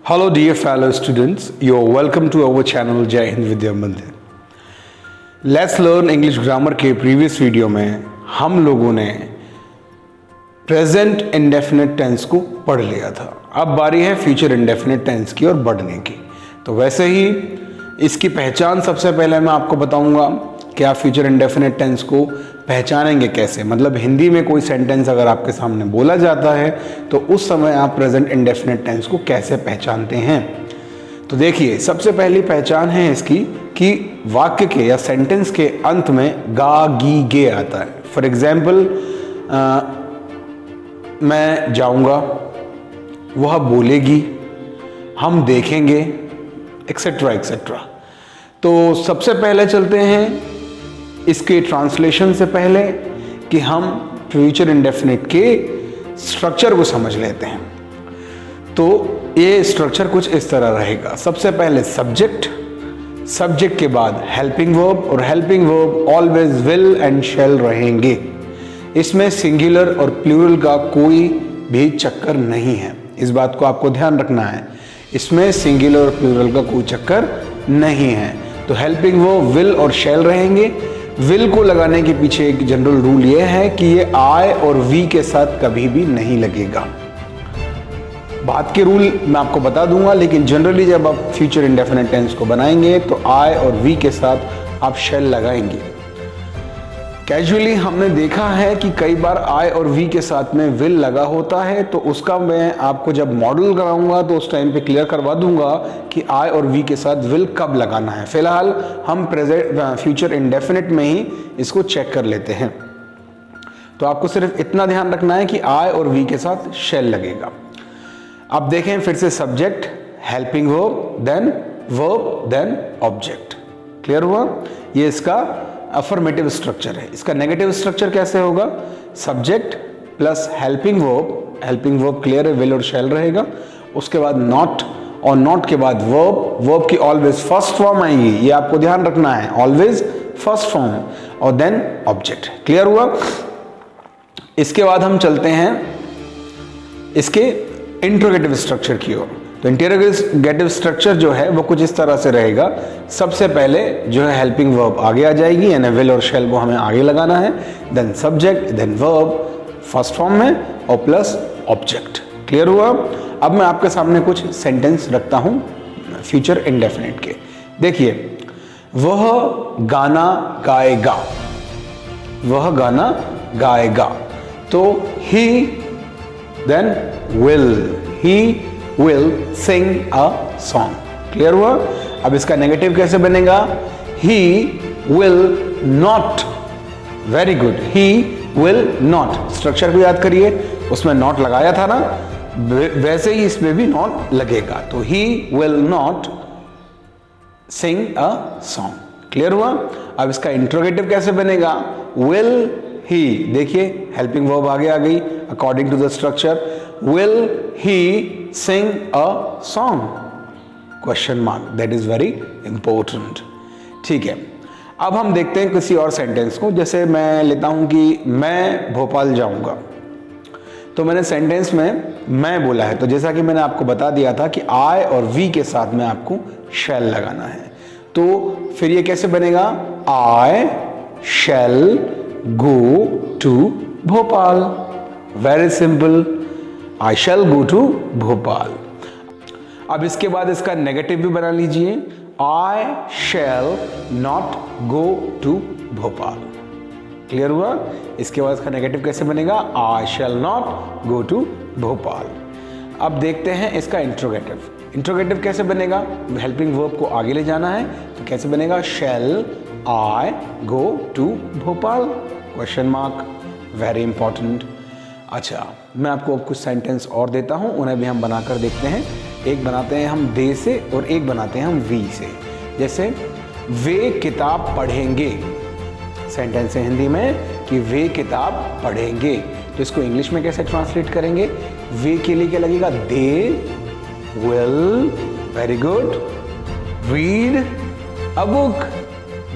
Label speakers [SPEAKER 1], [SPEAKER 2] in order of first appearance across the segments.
[SPEAKER 1] Hello dear fellow students, you are welcome to our channel Jai Hind Vidya Mandir. Let's learn English grammar के previous video में हम लोगों ने present indefinite tense को पढ़ लिया था। अब बारी है फ्यूचर इंडेफिनिट टेंस की और बढ़ने की। तो वैसे ही इसकी पहचान सबसे पहले मैं आपको बताऊंगा कि आप फ्यूचर इंडेफिनिट टेंस को पहचानेंगे कैसे। मतलब हिंदी में कोई सेंटेंस अगर आपके सामने बोला जाता है तो उस समय आप प्रेजेंट इंडेफिनिट टेंस को कैसे पहचानते हैं। तो देखिए, सबसे पहली पहचान है इसकी कि वाक्य के या सेंटेंस के अंत में गा गी गे आता है। फॉर एग्जाम्पल, मैं जाऊंगा, वह बोलेगी, हम देखेंगे, एक्सेट्रा एक्सेट्रा। तो सबसे पहले चलते हैं इसके ट्रांसलेशन से पहले कि हम फ्यूचर इंडेफिनिट के स्ट्रक्चर को समझ लेते हैं। तो ये स्ट्रक्चर कुछ इस तरह रहेगा। सबसे पहले सब्जेक्ट, सब्जेक्ट के बाद हेल्पिंग वर्ब, और helping verb always will and shall रहेंगे। इसमें सिंगुलर और प्लूरल का कोई भी चक्कर नहीं है, इस बात को आपको ध्यान रखना है। इसमें सिंगुलर और प्लूरल का कोई चक्कर नहीं है। तो हेल्पिंग वर्ब विल और शैल रहेंगे। विल को लगाने के पीछे एक जनरल रूल यह है कि ये आई और वी के साथ कभी भी नहीं लगेगा। बात के रूल मैं आपको बता दूंगा, लेकिन जनरली जब आप फ्यूचर इंडेफिनिट टेंस को बनाएंगे तो आई और वी के साथ आप शैल लगाएंगे। कैजुअली हमने देखा है कि कई बार आई और वी के साथ में विल लगा होता है, तो उसका मैं आपको जब मॉडल कराऊंगा तो उस टाइम पे क्लियर करवा दूंगा कि आई और वी के साथ विल कब लगाना है। फिलहाल हम प्रेजेंट फ्यूचर इंडेफिनिट में ही इसको चेक कर लेते हैं। तो आपको सिर्फ इतना ध्यान रखना है कि आई और वी के साथ शैल लगेगा। अब देखें फिर से, subject, helping verb, then object. Clear हुआ? ये इसका अफर्मेटिव स्ट्रक्चर है। इसका नेगेटिव स्ट्रक्चर कैसे होगा? Subject plus helping verb clear है, विल और शैल रहेगा। उसके बाद नॉट, और नॉट के बाद वर्ब की ऑलवेज फर्स्ट फॉर्म आएगी, ये आपको ध्यान रखना है, ऑलवेज फर्स्ट फॉर्म, और देन ऑब्जेक्ट। क्लियर हुआ? इसके बाद हम चलते हैं इसके इंट्रोगेटिव स्ट्रक्चर की ओर। तो इंट्रोगेटिव स्ट्रक्चर जो है वो कुछ इस तरह से रहेगा। सबसे पहले जो है हेल्पिंग वर्ब आगे आ जाएगी, यानी विल और शैल को हमें आगे लगाना है। Then subject, then verb first form में, और प्लस ऑब्जेक्ट। क्लियर हुआ? अब मैं आपके सामने कुछ सेंटेंस रखता हूं फ्यूचर इंडेफिनिट के। देखिए, वह गाना गाएगा, वह गाना गाएगा। तो he, then he will sing a song। Clear हुआ? अब इसका नेगेटिव कैसे बनेगा? He will not। Very good, he will not। Structure को याद करिए, उसमें नॉट लगाया था ना, वैसे ही इसमें भी नॉट लगेगा। तो he will not sing a song। Clear हुआ? अब इसका इंट्रोगेटिव कैसे बनेगा? Will he, देखिए हेल्पिंग वर्ब आगे आ गई according to the structure. Will he sing a song? Question mark, that is very important. ठीक है, अब हम देखते हैं किसी और सेंटेंस को। जैसे मैं लेता हूं कि मैं भोपाल जाऊंगा। तो मैंने सेंटेंस में मैं बोला है, तो जैसा कि मैंने आपको बता दिया था कि आई और वी के साथ में आपको शैल लगाना है। तो फिर ये कैसे बनेगा? I shall go to Bhopal. Very simple, I shall go to Bhopal. अब इसके बाद इसका नेगेटिव भी बना लीजिए, I shall not go to Bhopal. Clear हुआ? इसके बाद इसका नेगेटिव कैसे बनेगा? I shall not go to Bhopal. अब देखते हैं इसका इंट्रोगेटिव। इंट्रोगेटिव कैसे बनेगा? हेल्पिंग वर्ब को आगे ले जाना है, तो कैसे बनेगा? Shall I go to Bhopal? Question mark, very important. अच्छा, मैं आपको कुछ सेंटेंस और देता हूं, उन्हें भी हम बनाकर देखते हैं। एक बनाते हैं हम दे से और एक बनाते हैं हम वी से। जैसे वे किताब पढ़ेंगे, सेंटेंस है हिंदी में कि वे किताब पढ़ेंगे। तो इसको इंग्लिश में कैसे ट्रांसलेट करेंगे? वे के लिए क्या लगेगा? They will, very good, read a book.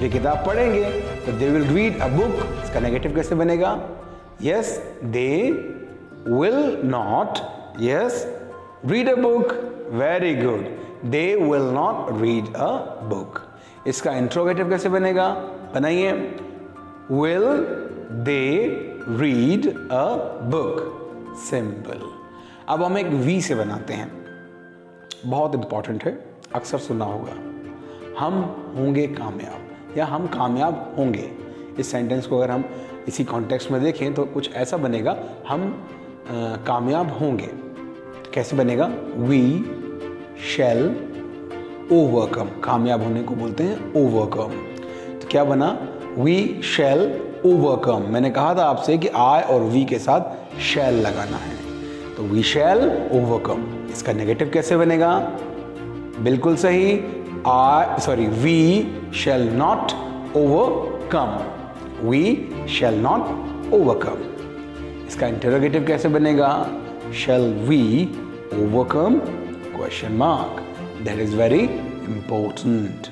[SPEAKER 1] वे किताब पढ़ेंगे तो they will read a book. इसका नेगेटिव कैसे बनेगा? Yes, they will not, yes, read a book, very good, they will not read a book. इसका इंट्रोगेटिव कैसे बनेगा, बनाइए, will they read a book, simple. अब हम एक वी से बनाते हैं, बहुत इंपॉर्टेंट है, अक्सर सुना होगा, हम होंगे कामयाब या हम कामयाब होंगे। इस सेंटेंस को अगर हम इसी कॉन्टेक्स्ट में देखें तो कुछ ऐसा बनेगा, हम कामयाब होंगे। तो कैसे बनेगा, वी शैल ओवरकम, कामयाब होने को बोलते हैं ओवरकम। तो क्या बना, वी शैल ओवरकम। मैंने कहा था आपसे कि आई और वी के साथ शैल लगाना है, तो वी शैल ओवरकम। इसका नेगेटिव कैसे बनेगा, बिल्कुल सही, we shall not overcome, we shall not overcome. इसका इंटरोगेटिव कैसे बनेगा, shall we overcome, question mark, that is very important.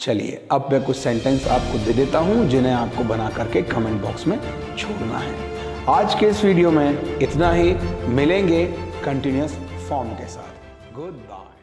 [SPEAKER 1] चलिए अब मैं कुछ सेंटेंस आपको दे देता हूं जिन्हें आपको बना करके कमेंट बॉक्स में छोड़ना है। आज के इस वीडियो में इतना ही, मिलेंगे कंटिन्यूअस फॉर्म के साथ। Good bye.